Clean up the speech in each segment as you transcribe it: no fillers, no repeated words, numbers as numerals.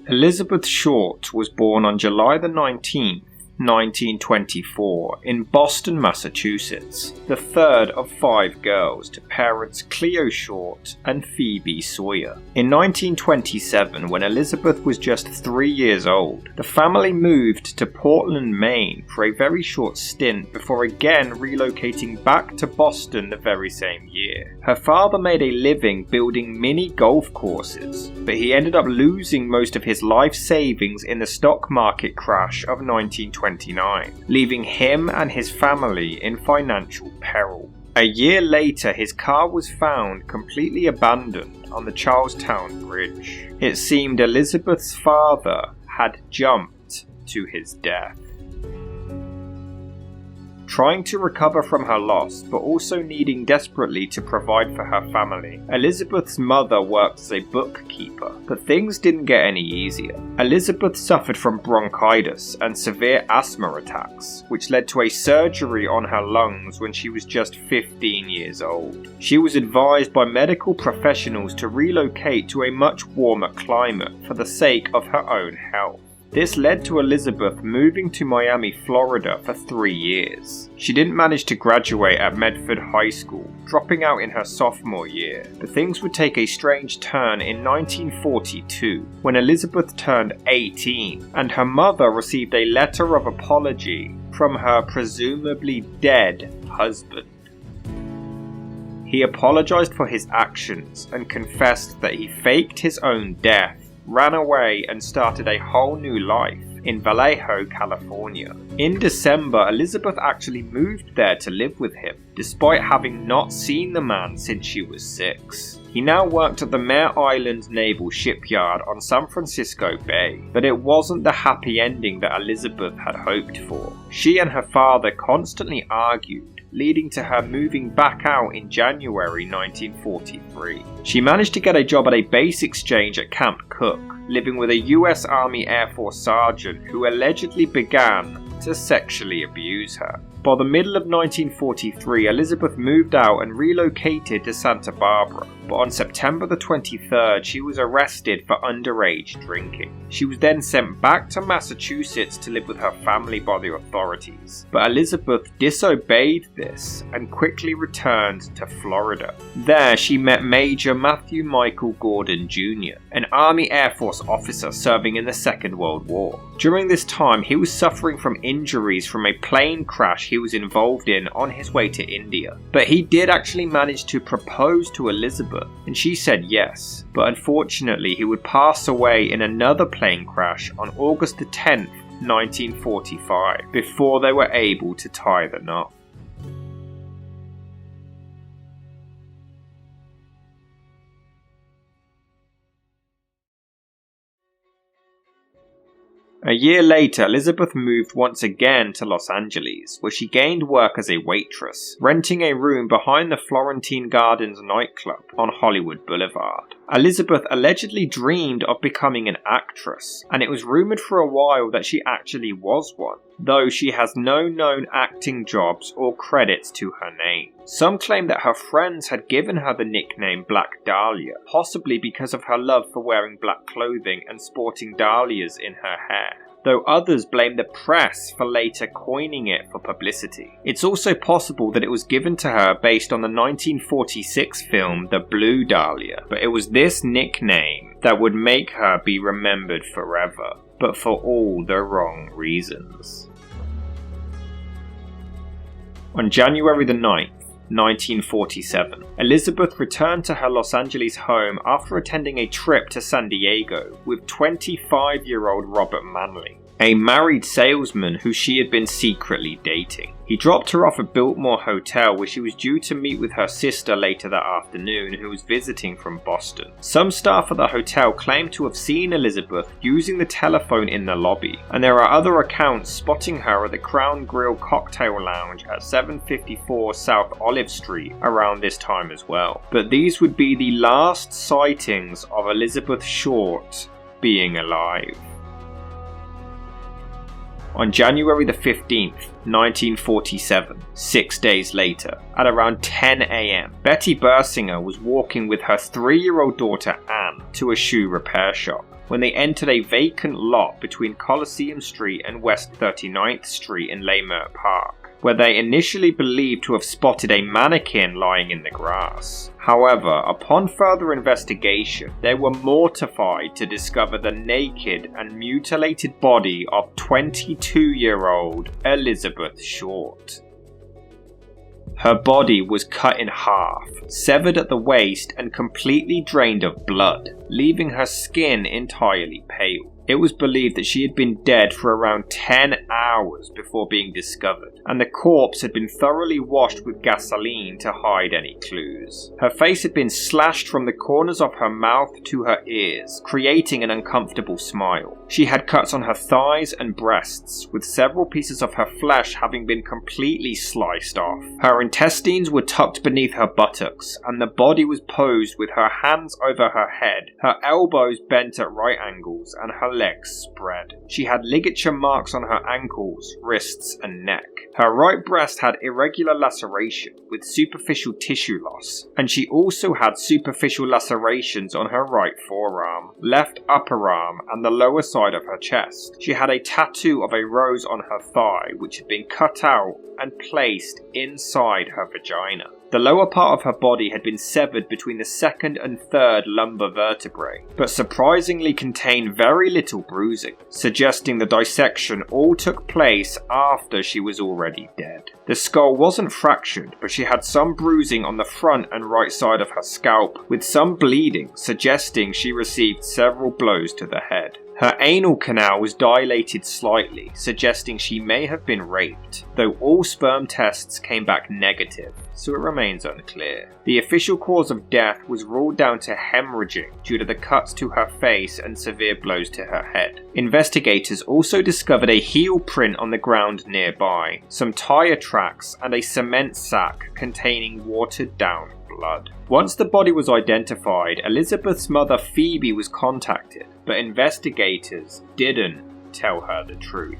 Elizabeth Short was born on July the 19th, 1924 in Boston, Massachusetts, the third of 5 girls to parents Cleo Short and Phoebe Sawyer. In 1927, when Elizabeth was just 3 years old, the family moved to Portland, Maine for a very short stint before again relocating back to Boston the very same year. Her father made a living building mini golf courses, but he ended up losing most of his life savings in the stock market crash of 1929, leaving him and his family in financial peril. A year later, his car was found completely abandoned on the Charlestown Bridge. It seemed Elizabeth's father had jumped to his death. Trying to recover from her loss, but also needing desperately to provide for her family, Elizabeth's mother worked as a bookkeeper, but things didn't get any easier. Elizabeth suffered from bronchitis and severe asthma attacks, which led to a surgery on her lungs when she was just 15 years old. She was advised by medical professionals to relocate to a much warmer climate for the sake of her own health. This led to Elizabeth moving to Miami, Florida for 3 years. She didn't manage to graduate at Medford High School, dropping out in her sophomore year, but things would take a strange turn in 1942 when Elizabeth turned 18 and her mother received a letter of apology from her presumably dead husband. He apologized for his actions and confessed that he faked his own death, ran away and started a whole new life in Vallejo, California. In December, Elizabeth actually moved there to live with him, despite having not seen the man since she was 6. He now worked at the Mare Island Naval Shipyard on San Francisco Bay, but it wasn't the happy ending that Elizabeth had hoped for. She and her father constantly argued, leading to her moving back out in January 1943. She managed to get a job at a base exchange at Camp Cook, living with a US Army Air Force sergeant who allegedly began to sexually abuse her. By the middle of 1943, Elizabeth moved out and relocated to Santa Barbara, but on September the 23rd, she was arrested for underage drinking. She was then sent back to Massachusetts to live with her family by the authorities, but Elizabeth disobeyed this and quickly returned to Florida. There, she met Major Matthew Michael Gordon Jr., an Army Air Force officer serving in the Second World War. During this time, he was suffering from injuries from a plane crash he was involved in on his way to India, but he did actually manage to propose to Elizabeth, and she said yes, but unfortunately he would pass away in another plane crash on August the 10th, 1945, before they were able to tie the knot. A year later, Elizabeth moved once again to Los Angeles, where she gained work as a waitress, renting a room behind the Florentine Gardens nightclub on Hollywood Boulevard. Elizabeth allegedly dreamed of becoming an actress, and it was rumoured for a while that she actually was one, though she has no known acting jobs or credits to her name. Some claim that her friends had given her the nickname Black Dahlia, possibly because of her love for wearing black clothing and sporting dahlias in her hair, though others blame the press for later coining it for publicity. It's also possible that it was given to her based on the 1946 film The Blue Dahlia, but it was this nickname that would make her be remembered forever, but for all the wrong reasons. On January the 9th, 1947, Elizabeth returned to her Los Angeles home after attending a trip to San Diego with 25-year-old Robert Manley, a married salesman who she had been secretly dating. He dropped her off at Biltmore Hotel, where she was due to meet with her sister later that afternoon, who was visiting from Boston. Some staff at the hotel claimed to have seen Elizabeth using the telephone in the lobby, and there are other accounts spotting her at the Crown Grill Cocktail Lounge at 754 South Olive Street around this time as well. But these would be the last sightings of Elizabeth Short being alive. On January the 15th, 1947, 6 days later, at around 10 a.m., Betty Bersinger was walking with her 3-year-old daughter Anne to a shoe repair shop when they entered a vacant lot between Coliseum Street and West 39th Street in Leimert Park, where they initially believed to have spotted a mannequin lying in the grass. However, upon further investigation, they were mortified to discover the naked and mutilated body of 22-year-old Elizabeth Short. Her body was cut in half, severed at the waist and completely drained of blood, leaving her skin entirely pale. It was believed that she had been dead for around 10 hours before being discovered, and the corpse had been thoroughly washed with gasoline to hide any clues. Her face had been slashed from the corners of her mouth to her ears, creating an uncomfortable smile. She had cuts on her thighs and breasts, with several pieces of her flesh having been completely sliced off. Her intestines were tucked beneath her buttocks, and the body was posed with her hands over her head, her elbows bent at right angles, and her legs spread. She had ligature marks on her ankles, wrists, and neck. Her right breast had irregular laceration with superficial tissue loss, and she also had superficial lacerations on her right forearm, left upper arm, and the lower side of her chest. She had a tattoo of a rose on her thigh, which had been cut out and placed inside her vagina. The lower part of her body had been severed between the second and third lumbar vertebrae, but surprisingly contained very little bruising, suggesting the dissection all took place after she was already dead. The skull wasn't fractured, but she had some bruising on the front and right side of her scalp, with some bleeding, suggesting she received several blows to the head. Her anal canal was dilated slightly, suggesting she may have been raped, though all sperm tests came back negative, so it remains unclear. The official cause of death was ruled down to hemorrhaging due to the cuts to her face and severe blows to her head. Investigators also discovered a heel print on the ground nearby, some tire tracks, and a cement sack containing watered down blood. Once the body was identified, Elizabeth's mother Phoebe was contacted, but investigators didn't tell her the truth.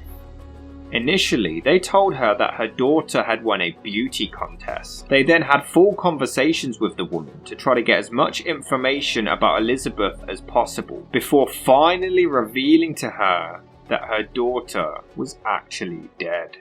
Initially, they told her that her daughter had won a beauty contest. They then had full conversations with the woman to try to get as much information about Elizabeth as possible, before finally revealing to her that her daughter was actually dead.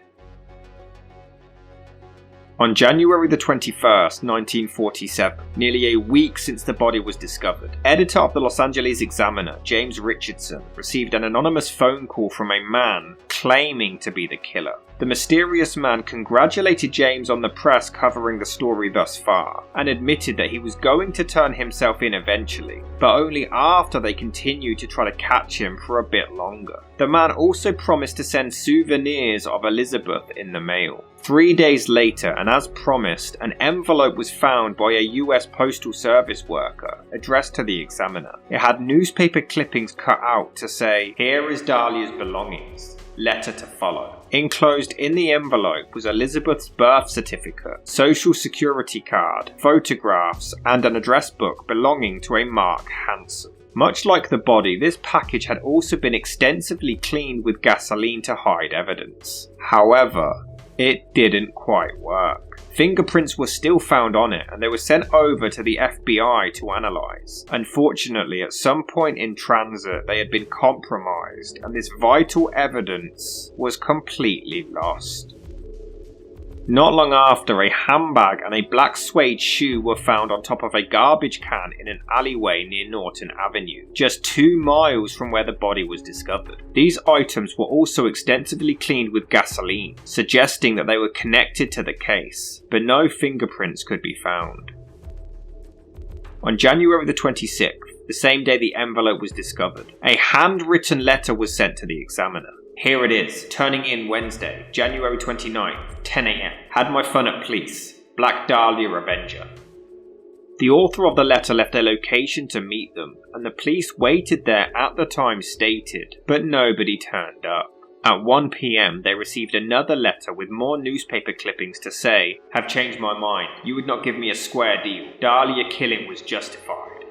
On January the 21st, 1947, nearly a week since the body was discovered, editor of the Los Angeles Examiner, James Richardson, received an anonymous phone call from a man claiming to be the killer. The mysterious man congratulated James on the press covering the story thus far, and admitted that he was going to turn himself in eventually, but only after they continued to try to catch him for a bit longer. The man also promised to send souvenirs of Elizabeth in the mail. 3 days later, and as promised, an envelope was found by a US Postal Service worker, addressed to the Examiner. It had newspaper clippings cut out to say, "Here is Dahlia's belongings. Letter to follow." Enclosed in the envelope was Elizabeth's birth certificate, social security card, photographs, and an address book belonging to a Mark Hansen. Much like the body, this package had also been extensively cleaned with gasoline to hide evidence. However, it didn't quite work. Fingerprints were still found on it, and they were sent over to the FBI to analyse. Unfortunately, at some point in transit, they had been compromised, and this vital evidence was completely lost. Not long after, a handbag and a black suede shoe were found on top of a garbage can in an alleyway near Norton Avenue, just 2 miles from where the body was discovered. These items were also extensively cleaned with gasoline, suggesting that they were connected to the case, but no fingerprints could be found. On January the 26th, the same day the envelope was discovered, a handwritten letter was sent to the Examiner. "Here it is, turning in Wednesday, January 29th, 10 a.m. Had my fun at police. Black Dahlia Avenger." The author of the letter left their location to meet them, and the police waited there at the time stated, but nobody turned up. At 1 p.m, they received another letter with more newspaper clippings to say, "Have changed my mind. You would not give me a square deal. Dahlia killing was justified."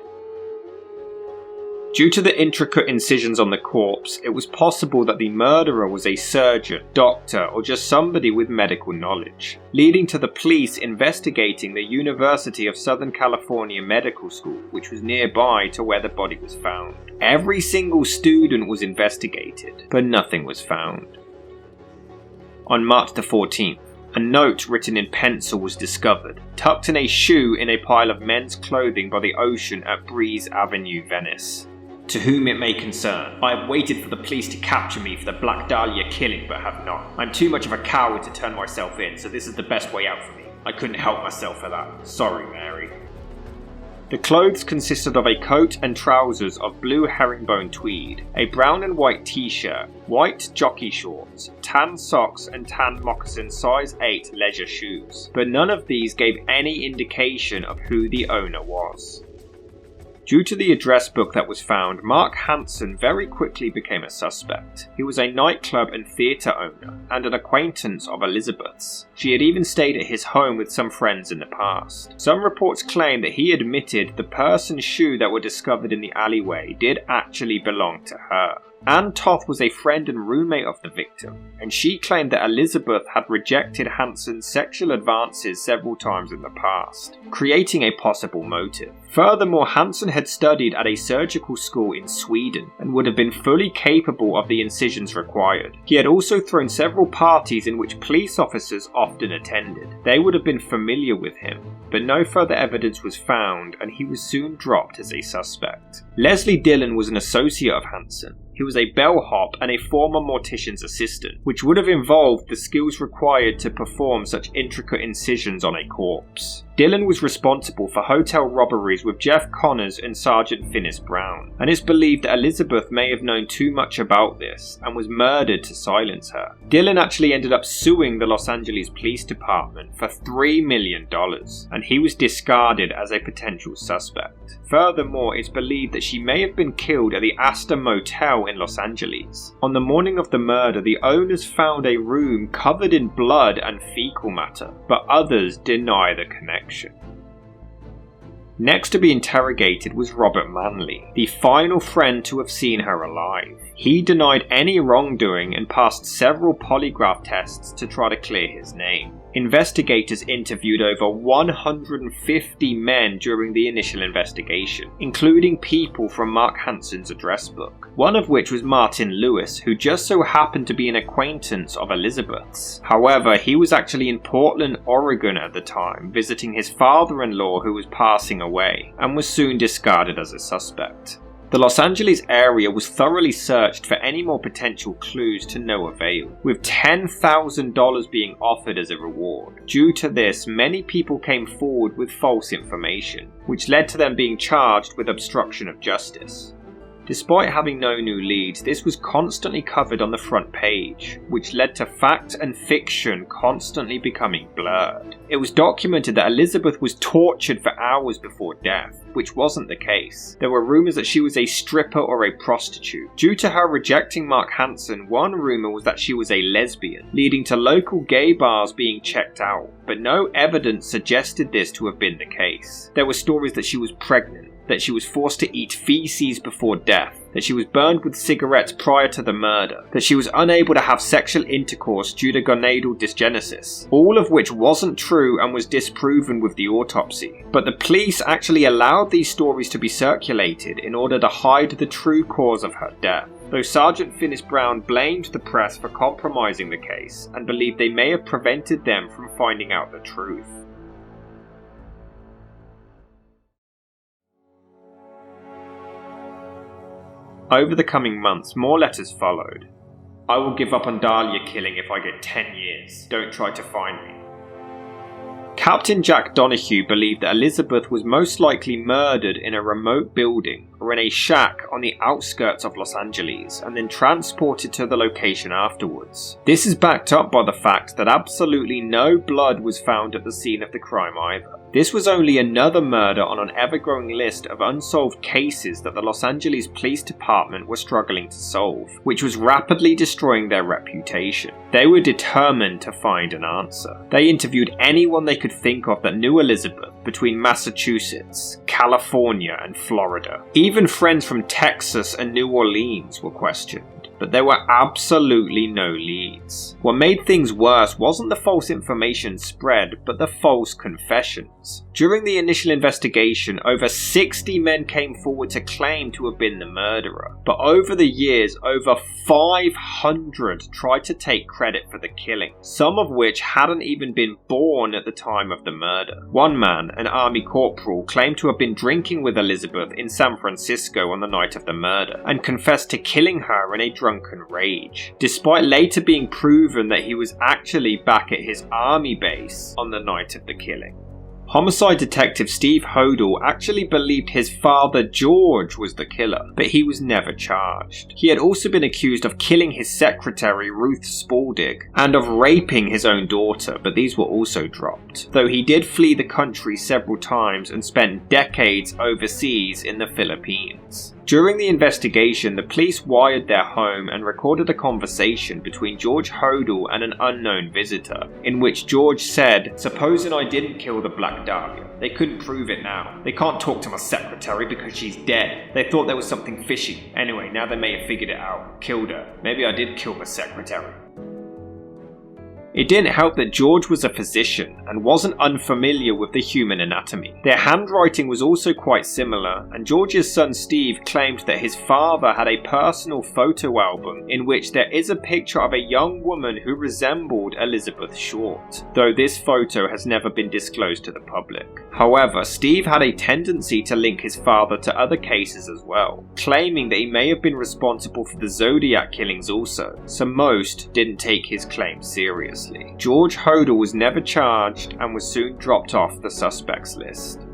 Due to the intricate incisions on the corpse, it was possible that the murderer was a surgeon, doctor, or just somebody with medical knowledge, leading to the police investigating the University of Southern California Medical School, which was nearby to where the body was found. Every single student was investigated, but nothing was found. On March the 14th, a note written in pencil was discovered, tucked in a shoe in a pile of men's clothing by the ocean at Breeze Avenue, Venice. To whom it may concern, I have waited for the police to capture me for the Black Dahlia killing, but have not. I'm too much of a coward to turn myself in, so this is the best way out for me. I couldn't help myself for that. Sorry, Mary. The clothes consisted of a coat and trousers of blue herringbone tweed, a brown and white t-shirt, white jockey shorts, tan socks and tan moccasin size 8 leisure shoes, but none of these gave any indication of who the owner was. Due to the address book that was found, Mark Hansen very quickly became a suspect. He was a nightclub and theatre owner, and an acquaintance of Elizabeth's. She had even stayed at his home with some friends in the past. Some reports claim that he admitted the purse and shoe that were discovered in the alleyway did actually belong to her. Anne Toth was a friend and roommate of the victim, and she claimed that Elizabeth had rejected Hansen's sexual advances several times in the past, creating a possible motive. Furthermore, Hansen had studied at a surgical school in Sweden and would have been fully capable of the incisions required. He had also thrown several parties in which police officers often attended. They would have been familiar with him, but no further evidence was found, and he was soon dropped as a suspect. Leslie Dillon was an associate of Hansen. He was a bellhop and a former mortician's assistant, which would have involved the skills required to perform such intricate incisions on a corpse. Dillon was responsible for hotel robberies with Jeff Connors and Sergeant Finis Brown, and it's believed that Elizabeth may have known too much about this and was murdered to silence her. Dillon actually ended up suing the Los Angeles Police Department for $3 million, and he was discarded as a potential suspect. Furthermore, it's believed that she may have been killed at the Astor Motel in Los Angeles. On the morning of the murder, the owners found a room covered in blood and fecal matter, but others deny the connection. Next to be interrogated was Robert Manley, the final friend to have seen her alive. He denied any wrongdoing and passed several polygraph tests to try to clear his name. Investigators interviewed over 150 men during the initial investigation, including people from Mark Hansen's address book, one of which was Martin Lewis, who just so happened to be an acquaintance of Elizabeth's. However, he was actually in Portland, Oregon at the time, visiting his father-in-law who was passing away, and was soon discarded as a suspect. The Los Angeles area was thoroughly searched for any more potential clues to no avail, with $10,000 being offered as a reward. Due to this, many people came forward with false information, which led to them being charged with obstruction of justice. Despite having no new leads, this was constantly covered on the front page, which led to fact and fiction constantly becoming blurred. It was documented that Elizabeth was tortured for hours before death, which wasn't the case. There were rumours that she was a stripper or a prostitute. Due to her rejecting Mark Hansen, one rumour was that she was a lesbian, leading to local gay bars being checked out, but no evidence suggested this to have been the case. There were stories that she was pregnant, that she was forced to eat feces before death, that she was burned with cigarettes prior to the murder, that she was unable to have sexual intercourse due to gonadal dysgenesis, all of which wasn't true and was disproven with the autopsy. But the police actually allowed these stories to be circulated in order to hide the true cause of her death, though Sergeant Finis Brown blamed the press for compromising the case and believed they may have prevented them from finding out the truth. Over the coming months, more letters followed. I will give up on Dahlia killing if I get 10 years. Don't try to find me. Captain Jack Donahue believed that Elizabeth was most likely murdered in a remote building or in a shack on the outskirts of Los Angeles and then transported to the location afterwards. This is backed up by the fact that absolutely no blood was found at the scene of the crime either. This was only another murder on an ever-growing list of unsolved cases that the Los Angeles Police Department were struggling to solve, which was rapidly destroying their reputation. They were determined to find an answer. They interviewed anyone they could think of that knew Elizabeth between Massachusetts, California, and Florida. Even friends from Texas and New Orleans were questioned, but there were absolutely no leads. What made things worse wasn't the false information spread, but the false confessions. During the initial investigation, over 60 men came forward to claim to have been the murderer, but over the years, over 500 tried to take credit for the killing, some of which hadn't even been born at the time of the murder. One man, an army corporal, claimed to have been drinking with Elizabeth in San Francisco on the night of the murder, and confessed to killing her in a drunken rage, despite later being proven that he was actually back at his army base on the night of the killing. Homicide detective Steve Hodel actually believed his father George was the killer, but he was never charged. He had also been accused of killing his secretary Ruth Spaulding and of raping his own daughter, but these were also dropped, though he did flee the country several times and spent decades overseas in the Philippines. During the investigation, the police wired their home and recorded a conversation between George Hodel and an unknown visitor, in which George said, "Supposing I didn't kill the Black Dahlia, they couldn't prove it now. They can't talk to my secretary because she's dead. They thought there was something fishy. Anyway, now they may have figured it out. Killed her. Maybe I did kill my secretary." It didn't help that George was a physician and wasn't unfamiliar with the human anatomy. Their handwriting was also quite similar, and George's son Steve claimed that his father had a personal photo album in which there is a picture of a young woman who resembled Elizabeth Short, though this photo has never been disclosed to the public. However, Steve had a tendency to link his father to other cases as well, claiming that he may have been responsible for the Zodiac killings also, so most didn't take his claim seriously. George Hodel was never charged and was soon dropped off the suspects list.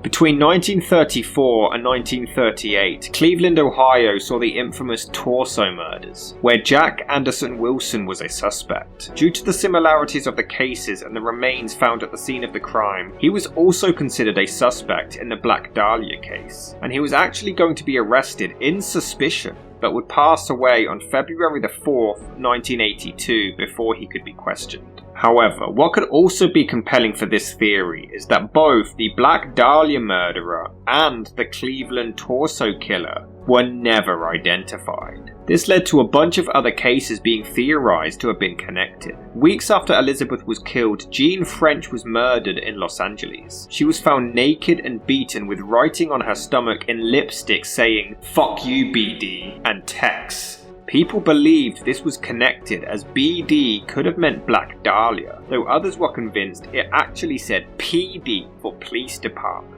Between 1934 and 1938, Cleveland, Ohio saw the infamous Torso murders, where Jack Anderson Wilson was a suspect. Due to the similarities of the cases and the remains found at the scene of the crime, he was also considered a suspect in the Black Dahlia case, and he was actually going to be arrested in suspicion, but would pass away on February 4th, 1982 before he could be questioned. However, what could also be compelling for this theory is that both the Black Dahlia murderer and the Cleveland Torso killer were never identified. This led to a bunch of other cases being theorized to have been connected. Weeks after Elizabeth was killed, Jean French was murdered in Los Angeles. She was found naked and beaten with writing on her stomach in lipstick saying, "Fuck you, BD," and Tex. People believed this was connected as BD could have meant Black Dahlia, though others were convinced it actually said PD for police department.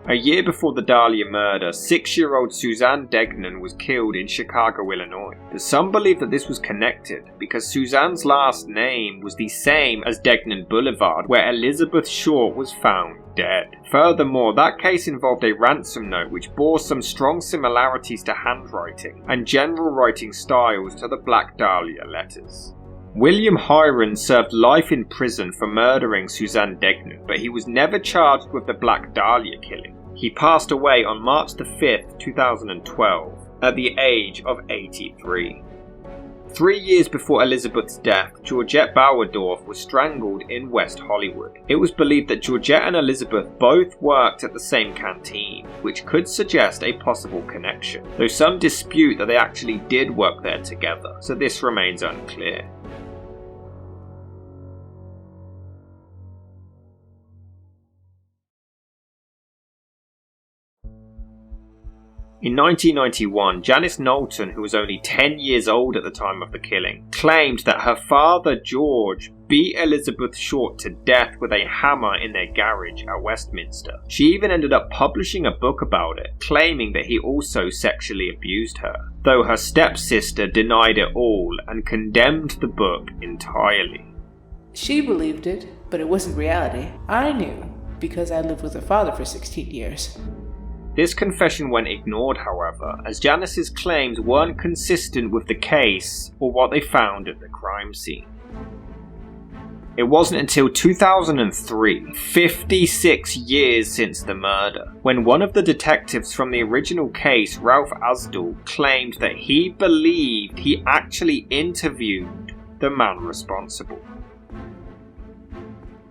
A year before the Dahlia murder, 6-year-old Suzanne Degnan was killed in Chicago, Illinois. But some believe that this was connected because Suzanne's last name was the same as Degnan Boulevard, where Elizabeth Short was found dead. Furthermore, that case involved a ransom note which bore some strong similarities to handwriting and general writing styles to the Black Dahlia letters. William Hiron served life in prison for murdering Suzanne Degnan, but he was never charged with the Black Dahlia killing. He passed away on March 5th, 2012, at the age of 83. 3 years before Elizabeth's death, Georgette Bauerdorf was strangled in West Hollywood. It was believed that Georgette and Elizabeth both worked at the same canteen, which could suggest a possible connection, though some dispute that they actually did work there together, so this remains unclear. In 1991, Janice Knowlton, who was only 10 years old at the time of the killing, claimed that her father George beat Elizabeth Short to death with a hammer in their garage at Westminster. She even ended up publishing a book about it, claiming that he also sexually abused her, though her stepsister denied it all and condemned the book entirely. She believed it, but it wasn't reality. I knew, because I lived with her father for 16 years. This confession went ignored, however, as Janice's claims weren't consistent with the case or what they found at the crime scene. It wasn't until 2003, 56 years since the murder, when one of the detectives from the original case, Ralph Asdal, claimed that he believed he actually interviewed the man responsible.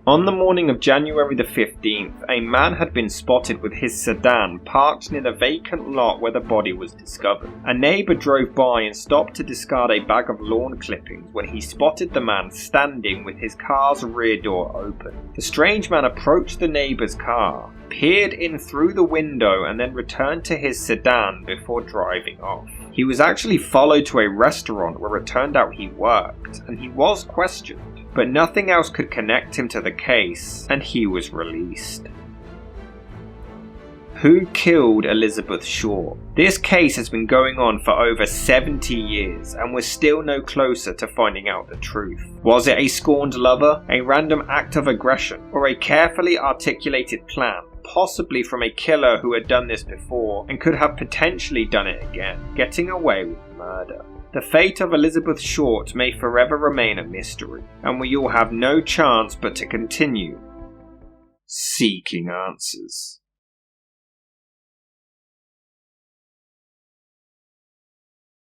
On the morning of January the 15th, a man had been spotted with his sedan parked near the vacant lot where the body was discovered. A neighbour drove by and stopped to discard a bag of lawn clippings when he spotted the man standing with his car's rear door open. The strange man approached the neighbour's car, peered in through the window and then returned to his sedan before driving off. He was actually followed to a restaurant where it turned out he worked, and he was questioned, but nothing else could connect him to the case, and he was released. Who killed Elizabeth Short? This case has been going on for over 70 years, and we're still no closer to finding out the truth. Was it a scorned lover, a random act of aggression, or a carefully articulated plan, possibly from a killer who had done this before and could have potentially done it again, getting away with murder? The fate of Elizabeth Short may forever remain a mystery, and we all have no chance but to continue seeking answers.